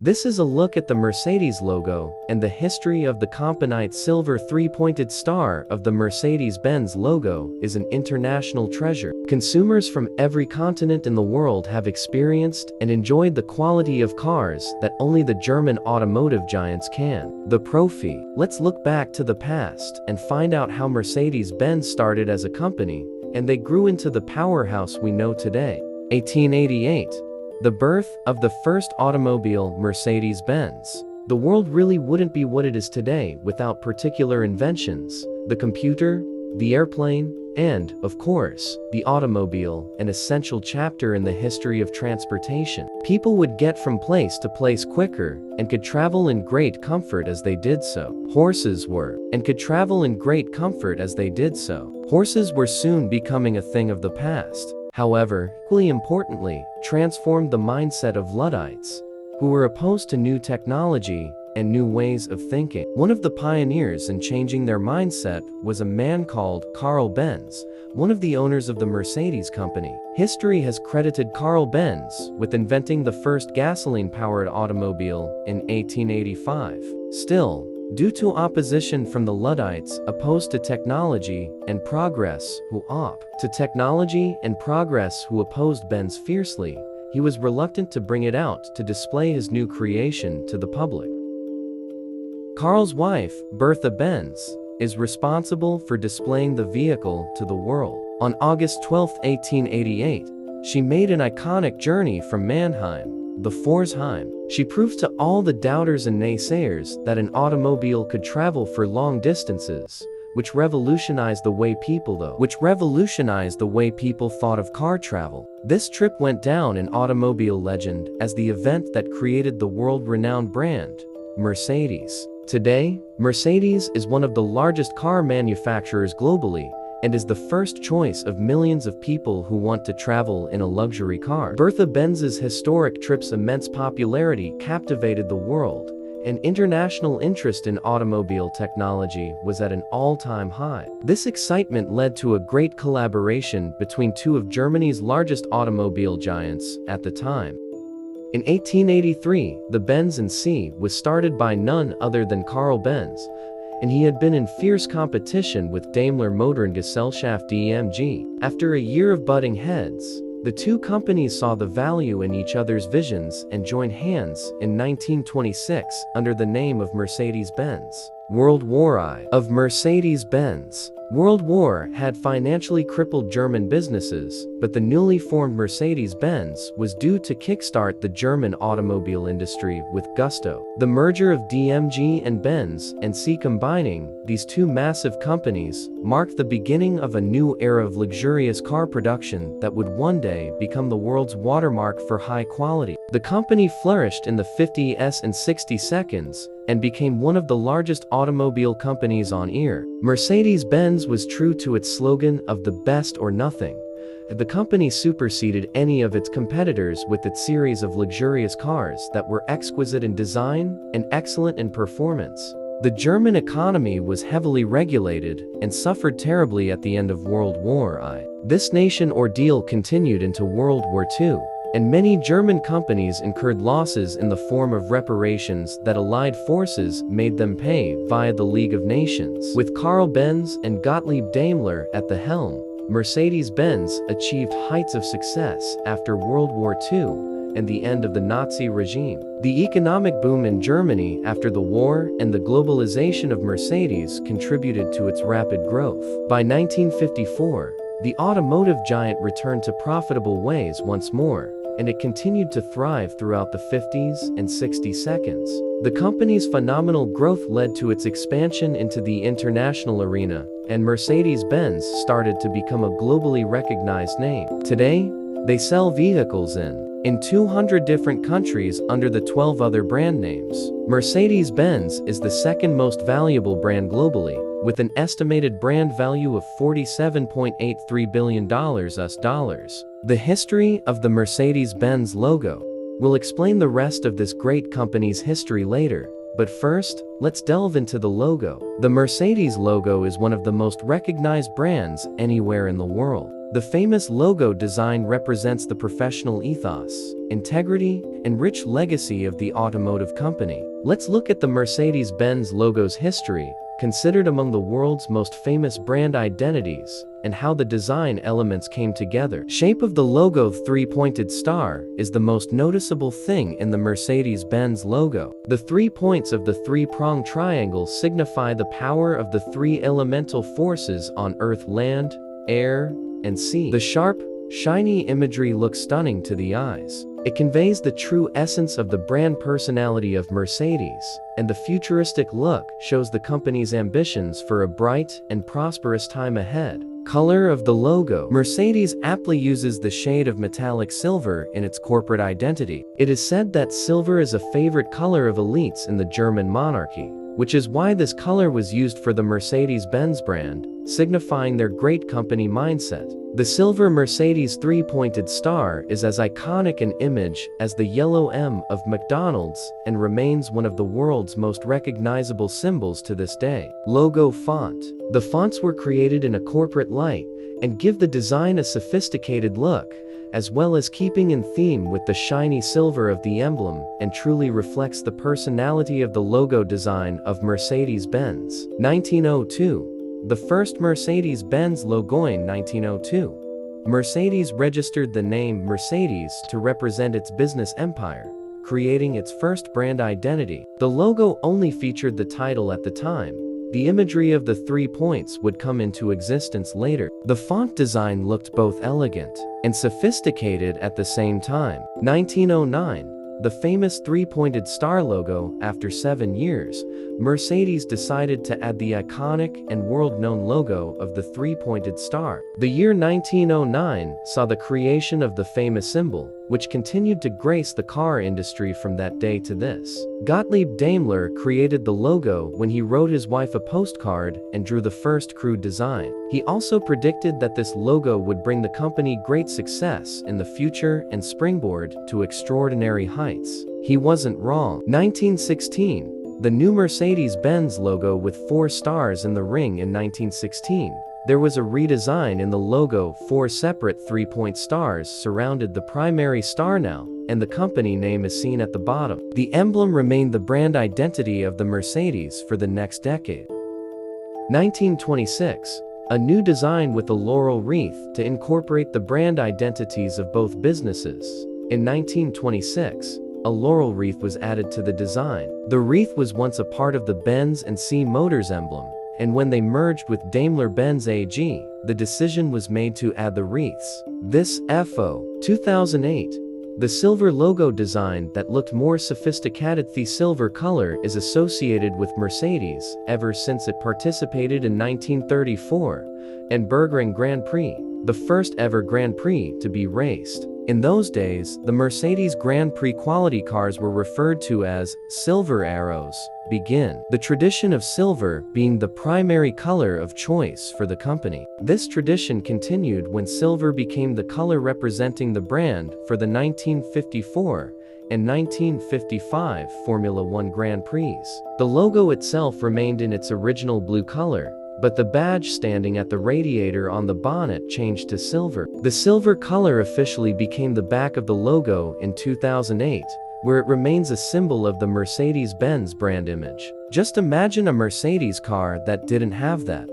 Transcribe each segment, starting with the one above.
This is a look at the Mercedes logo and the history of the componite silver three-pointed star of the Mercedes-Benz logo is an international treasure. Consumers from every continent in the world have experienced and enjoyed the quality of cars that only the German automotive giants can. The Profi. Let's look back to the past and find out how Mercedes-Benz started as a company and they grew into the powerhouse we know today. 1888. The birth of the first automobile, Mercedes-Benz. The world really wouldn't be what it is today without particular inventions, the computer, the airplane, and, of course, the automobile, an essential chapter in the history of transportation. People would get from place to place quicker and could travel in great comfort as they did so. Horses were soon becoming a thing of the past. However, equally importantly, transformed the mindset of Luddites, who were opposed to new technology and new ways of thinking. One of the pioneers in changing their mindset was a man called Carl Benz, one of the owners of the Mercedes company. History has credited Carl Benz with inventing the first gasoline-powered automobile in 1885. Still, due to opposition from the Luddites opposed to technology and progress who opposed Benz fiercely, he was reluctant to bring it out to display his new creation to the public. Carl's wife, Bertha Benz, is responsible for displaying the vehicle to the world. On August 12, 1888, she made an iconic journey from Mannheim, the Pforzheim. She proved to all the doubters and naysayers that an automobile could travel for long distances, which revolutionized the way people thought of car travel. This trip went down in automobile legend as the event that created the world-renowned brand, Mercedes. Today, Mercedes is one of the largest car manufacturers globally and is the first choice of millions of people who want to travel in a luxury car. Bertha Benz's historic trip's immense popularity captivated the world, and international interest in automobile technology was at an all-time high. This excitement led to a great collaboration between two of Germany's largest automobile giants at the time. In 1883, the Benz & C was started by none other than Carl Benz, and he had been in fierce competition with Daimler Motorengesellschaft DMG. After a year of butting heads, the two companies saw the value in each other's visions and joined hands in 1926 under the name of Mercedes-Benz. World War I of Mercedes-Benz. World War had financially crippled German businesses, but the newly formed Mercedes-Benz was due to kickstart the German automobile industry with gusto. The merger of DMG and Benz & C, combining these two massive companies, marked the beginning of a new era of luxurious car production that would one day become the world's watermark for high quality. The company flourished in the 50s and 60s and became one of the largest automobile companies on earth. Mercedes-Benz was true to its slogan of the best or nothing. The company superseded any of its competitors with its series of luxurious cars that were exquisite in design and excellent in performance. The German economy was heavily regulated and suffered terribly at the end of World War I. This nation ordeal continued into World War II. And many German companies incurred losses in the form of reparations that Allied forces made them pay via the League of Nations. With Carl Benz and Gottlieb Daimler at the helm, Mercedes-Benz achieved heights of success after World War II and the end of the Nazi regime. The economic boom in Germany after the war and the globalization of Mercedes contributed to its rapid growth. By 1954, the automotive giant returned to profitable ways once more, and it continued to thrive throughout the 50s and 60s. The company's phenomenal growth led to its expansion into the international arena, and Mercedes-Benz started to become a globally recognized name. Today, they sell vehicles in 200 different countries under the 12 other brand names. Mercedes-Benz is the second most valuable brand globally, with an estimated brand value of $47.83 billion US dollars. The history of the Mercedes-Benz logo. We'll explain the rest of this great company's history later, but first, let's delve into the logo. The Mercedes logo is one of the most recognized brands anywhere in the world. The famous logo design represents the professional ethos, integrity, and rich legacy of the automotive company. Let's look at the Mercedes-Benz logo's history, considered among the world's most famous brand identities, and how the design elements came together. Shape of the logo three-pointed star is the most noticeable thing in the Mercedes-Benz logo. The 3 points of the three-pronged triangle signify the power of the three elemental forces on earth, land, air, and sea. The sharp, shiny imagery looks stunning to the eyes. It conveys the true essence of the brand personality of Mercedes, and the futuristic look shows the company's ambitions for a bright and prosperous time ahead. Color of the logo. Mercedes aptly uses the shade of metallic silver in its corporate identity. It is said that silver is a favorite color of elites in the German monarchy, which is why this color was used for the Mercedes-Benz brand, signifying their great company mindset. The silver Mercedes three-pointed star is as iconic an image as the yellow M of McDonald's and remains one of the world's most recognizable symbols to this day. Logo font. The fonts were created in a corporate light and give the design a sophisticated look, as well as keeping in theme with the shiny silver of the emblem, and truly reflects the personality of the logo design of Mercedes-Benz. 1902. The first Mercedes-Benz logo. In 1902, Mercedes registered the name Mercedes to represent its business empire, creating its first brand identity. The logo only featured the title at the time. The imagery of the 3 points would come into existence later. The font design looked both elegant and sophisticated at the same time. 1909. The famous three-pointed star logo. After 7 years, Mercedes decided to add the iconic and world-known logo of the three-pointed star. The year 1909 saw the creation of the famous symbol, which continued to grace the car industry from that day to this. Gottlieb Daimler created the logo when he wrote his wife a postcard and drew the first crude design. He also predicted that this logo would bring the company great success in the future and springboard to extraordinary heights. He wasn't wrong. 1916. The new Mercedes-Benz logo with 4 stars in the ring. In 1916, there was a redesign in the logo. 4 separate 3-point stars surrounded the primary star now, and the company name is seen at the bottom. The emblem remained the brand identity of the Mercedes for the next decade. 1926. A new design with a laurel wreath to incorporate the brand identities of both businesses. In 1926, a laurel wreath was added to the design. The wreath was once a part of the Benz and C Motors emblem, and when they merged with Daimler-Benz AG, the decision was made to add the wreaths. This FO. 2008. The silver logo design that looked more sophisticated. The silver color is associated with Mercedes ever since it participated in 1934 and Nürburgring Grand Prix, the first ever Grand Prix to be raced. In those days, the Mercedes Grand Prix quality cars were referred to as silver arrows. Begin. The tradition of silver being the primary color of choice for the company. This tradition continued when silver became the color representing the brand for the 1954 and 1955 Formula One Grand Prix. The logo itself remained in its original blue color, but the badge standing at the radiator on the bonnet changed to silver. The silver color officially became the back of the logo in 2008, where it remains a symbol of the Mercedes-Benz brand image. Just imagine a Mercedes car that didn't have that.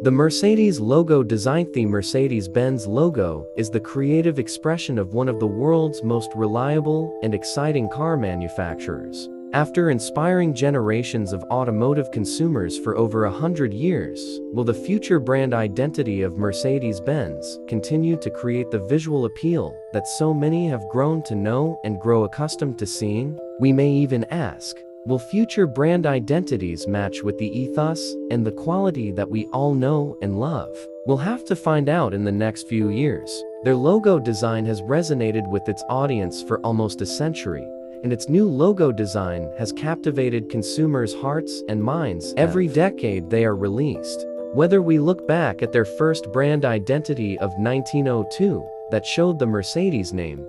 The Mercedes logo design. The Mercedes-Benz logo is the creative expression of one of the world's most reliable and exciting car manufacturers. After inspiring generations of automotive consumers for over 100 years, will the future brand identity of Mercedes-Benz continue to create the visual appeal that so many have grown to know and grow accustomed to seeing? We may even ask, will future brand identities match with the ethos and the quality that we all know and love? We'll have to find out in the next few years. Their logo design has resonated with its audience for almost a century, and its new logo design has captivated consumers' hearts and minds every decade they are released. Whether we look back at their first brand identity of 1902 that showed the Mercedes name,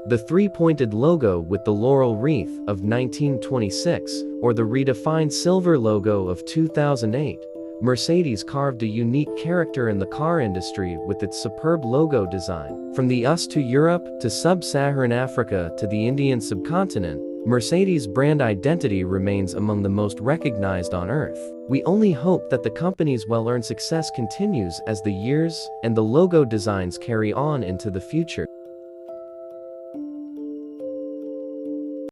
the three-pointed logo with the laurel wreath of 1926, or the redefined silver logo of 2008, Mercedes carved a unique character in the car industry with its superb logo design. From the US to Europe, to sub-Saharan Africa, to the Indian subcontinent, Mercedes' brand identity remains among the most recognized on Earth. We only hope that the company's well-earned success continues as the years and the logo designs carry on into the future.